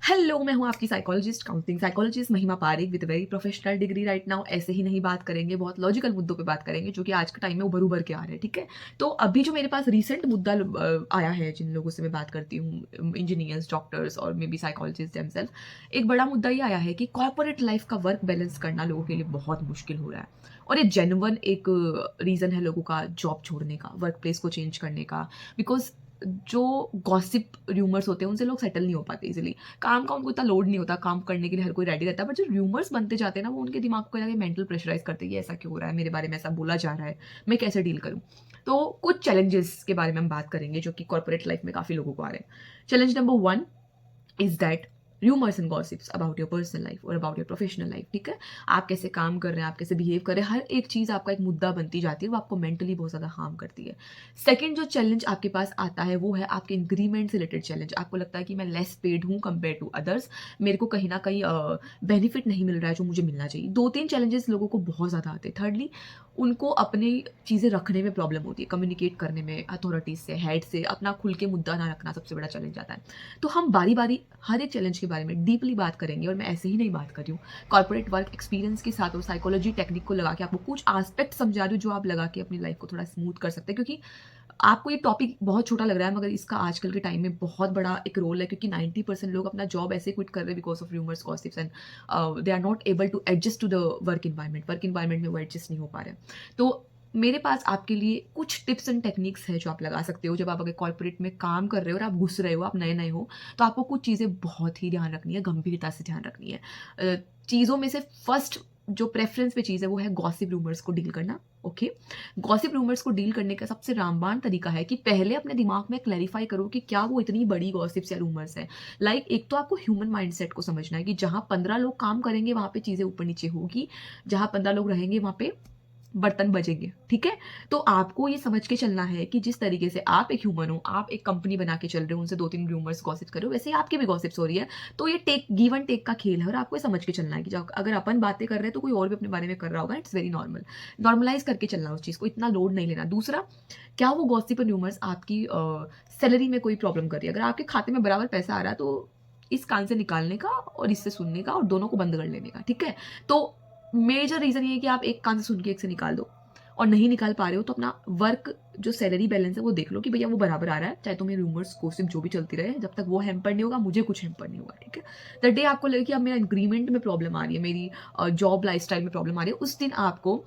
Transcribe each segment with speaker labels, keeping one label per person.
Speaker 1: Hello, मैं हूँ आपकी साइकोलॉजिस्ट, काउंसलिंग साइकोलॉजिस्ट महिमा Parekh with very professional degree right now. ऐसे ही नहीं बात करेंगे, बहुत लॉजिकल मुद्दों पे बात करेंगे जो कि आज के टाइम में उभर-उभर के आ रहे हैं, ठीक है? तो अभी जो मेरे पास रीसेंट मुद्दा आया है, जिन लोगों से मैं बात करती हूँ, इंजीनियर्स, डॉक्टर्स और मे बी साइकोलॉजिस्ट देमसेल्फ, एक बड़ा मुद्दा ये आया है कि कॉर्पोरेट लाइफ का वर्क बैलेंस करना लोगों के लिए बहुत मुश्किल हो रहा है। और ये जेन्युइन एक रीज़न है लोगों का जॉब छोड़ने का, वर्क प्लेस को चेंज करने का, बिकॉज़ जो गॉसिप र्यूमर्स होते हैं उनसे लोग सेटल नहीं हो पाते इजीली। काम का उनको इतना लोड नहीं होता, काम करने के लिए हर कोई रेडी रहता है, बट जो र्यूमर्स बनते जाते हैं ना, वो उनके दिमाग को जाके मेंटल प्रेशराइज करते हैं, ये ऐसा क्यों हो रहा है, मेरे बारे में ऐसा बोला जा रहा है, मैं कैसे डील करूँ। तो कुछ चैलेंजेस के बारे में हम बात करेंगे जो कि कॉर्पोरेट लाइफ में काफ़ी लोगों को आ रहे हैं। Challenge number one is that rumors and gossips about your personal life or about your professional life। ठीक है, आप कैसे काम कर रहे हैं, आप कैसे बिहेव कर रहे हैं, हर एक चीज़ आपका एक मुद्दा बनती जाती है, वो आपको मेंटली बहुत ज़्यादा हार्म करती है। सेकंड जो चैलेंज आपके पास आता है वो है आपके इंक्रीमेंट से रिलेटेड चैलेंज। आपको लगता है कि मैं लेस पेड हूँ कंपेयर टू अदर्स, मेरे को कहीं ना कहीं बेनिफिट नहीं मिल रहा है जो मुझे मिलना चाहिए। दो तीन चैलेंजेस लोगों को बहुत ज़्यादा आते हैं। थर्डली, उनको अपनी चीज़ें रखने में प्रॉब्लम होती है, कम्युनिकेट करने में अथॉरिटीज से, हेड से, अपना खुल के मुद्दा ना रखना सबसे बड़ा चैलेंज आता है। तो हम बारी-बारी हर एक चैलेंज के बारे में डीपली बात करेंगे, और मैं ऐसे ही नहीं बात कर रही हूँ। कॉर्पोरेट वर्क एक्सपीरियंस के साथ और साइकोलॉजी टेक्निक को लगा के आपको कुछ एस्पेक्ट समझा रही हूँ जो आप लगा के अपनी लाइफ को थोड़ा स्मूथ कर सकते हैं, क्योंकि आपको ये टॉपिक बहुत छोटा लग रहा है, मगर इसका आजकल के टाइम में बहुत बड़ा एक रोल है, क्योंकि 90% लोग अपना जॉब ऐसे क्विट कर रहे हैं because of rumours, gossips and they are not able to adjust to the work environment में वो एडजस्ट नहीं हो पा रहे हैं। तो मेरे पास आपके लिए कुछ टिप्स एंड टेक्निक्स है जो आप लगा सकते हो जब आप अगर कॉर्पोरेट में काम कर रहे हो और आप घुस रहे हो, आप नए-नए हो, तो आपको कुछ चीज़ें बहुत ही ध्यान रखनी है, गंभीरता से ध्यान रखनी है। चीज़ों में से फर्स्ट जो प्रेफ़रेंस पे चीज़ है वो है गॉसिप रूमर्स को डील करना, ओके? गॉसिप रूमर्स को डील करने का सबसे रामबाण तरीका है कि पहले अपने दिमाग में क्लैरिफ़ाई करो कि क्या वो इतनी बड़ी गॉसिप्स या रूमर्स हैं। लाइक एक तो आपको ह्यूमन माइंडसेट को समझना है कि जहाँ 15 लोग काम करेंगे वहाँ पे चीज़ें ऊपर-नीचे होगी, जहाँ 15 लोग रहेंगे वहाँ पे बर्तन बजेंगे, ठीक है? तो आपको ये समझ के चलना है कि जिस तरीके से आप एक ह्यूमन हो, आप एक कंपनी बना के चल रहे हो, उनसे 2-3 रूमर्स गॉसिप कर रहे हो, वैसे ही आपकी भी गॉसिप्स हो रही है। तो ये गिव एंड टेक का खेल है, और आपको ये समझ के चलना है कि जब अगर अपन बातें कर रहे हैं तो कोई और भी अपने बारे में कर रहा होगा, इट्स वेरी नॉर्मल। नॉर्मलाइज़ करके चलना उस चीज़ को, इतना लोड नहीं लेना। दूसरा, क्या वो गॉसिप और रूमर्स आपकी सैलरी में कोई प्रॉब्लम कर रही है? अगर आपके खाते में बराबर पैसा आ रहा है, तो इस कान से निकालने का और इससे सुनने का, और दोनों को बंद कर लेने का, ठीक है? तो मेजर रीज़न ये है कि आप एक कान से सुन के एक से निकाल दो, और नहीं निकाल पा रहे हो तो अपना वर्क जो सैलरी बैलेंस है वो देख लो कि भैया वो बराबर आ रहा है, चाहे तुम्हें रूमर्स गॉसिप जो भी चलती रहे, जब तक वो हैम्पर नहीं होगा मुझे कुछ हैम्पर नहीं होगा, ठीक है? द डे आपको लगे कि अब मेरा इंक्रीमेंट में प्रॉब्लम आ रही है, मेरी जॉब लाइफस्टाइल में प्रॉब्लम आ रही है, उस दिन आपको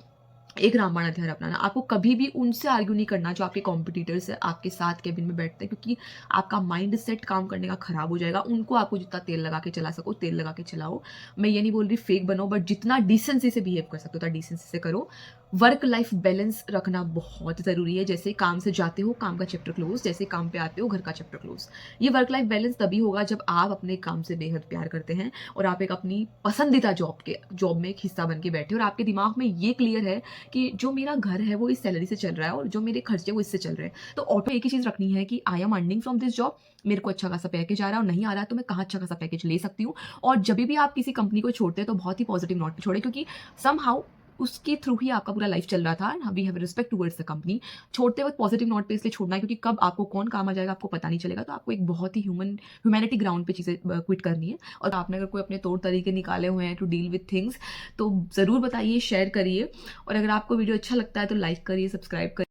Speaker 1: एक रामबाण हथियार अपनाना। आपको कभी भी उनसे आर्ग्यू नहीं करना जो आपके कॉम्पिटिटर्स हैं, आपके साथ केबिन में बैठते हैं, क्योंकि आपका माइंडसेट काम करने का खराब हो जाएगा। उनको आपको जितना तेल लगा के चला सको, तेल लगा के चलाओ। मैं ये नहीं बोल रही फेक बनो, बट जितना डिसेंसी से बिहेव कर सकते हो उतना डिसेंसी से करो। वर्क लाइफ बैलेंस रखना बहुत ज़रूरी है। जैसे काम से जाते हो, काम का चैप्टर क्लोज़, जैसे काम पे आते हो, घर का चैप्टर क्लोज़। ये वर्क लाइफ बैलेंस तभी होगा जब आप अपने काम से बेहद प्यार करते हैं, और आप एक अपनी पसंदीदा जॉब में एक हिस्सा बन के बैठे हो, और आपके दिमाग में ये क्लियर है कि जो मेरा घर है वो इस सैलरी से चल रहा है, और जो मेरे खर्चे वो इससे चल रहे हैं। तो ऑटो एक ही चीज़ रखनी है कि I am earning from this job, मेरे को अच्छा खासा पैकेज आ रहा है, और नहीं आ रहा है तो मैं कहाँ अच्छा खासा पैकेज ले सकती हूँ। और जब भी आप किसी कंपनी को छोड़ते हैं तो बहुत ही पॉजिटिव नोट पे छोड़ें, क्योंकि समहाउ उसके थ्रू ही आपका पूरा लाइफ चल रहा था। We have respect towards the company. छोड़ते वक्त पॉजिटिव नोट पे इसलिए छोड़ना है क्योंकि कब आपको कौन काम आ जाएगा आपको पता नहीं चलेगा। तो आपको एक बहुत ही ह्यूमैनिटी ग्राउंड पे चीज़ें क्विट करनी है। और आपने अगर कोई अपने तौर तरीके निकाले हुए हैं टू डील विथ थिंग्स, तो ज़रूर बताइए, शेयर करिए। और अगर आपको वीडियो अच्छा लगता है तो लाइक करिए, सब्सक्राइब करिए।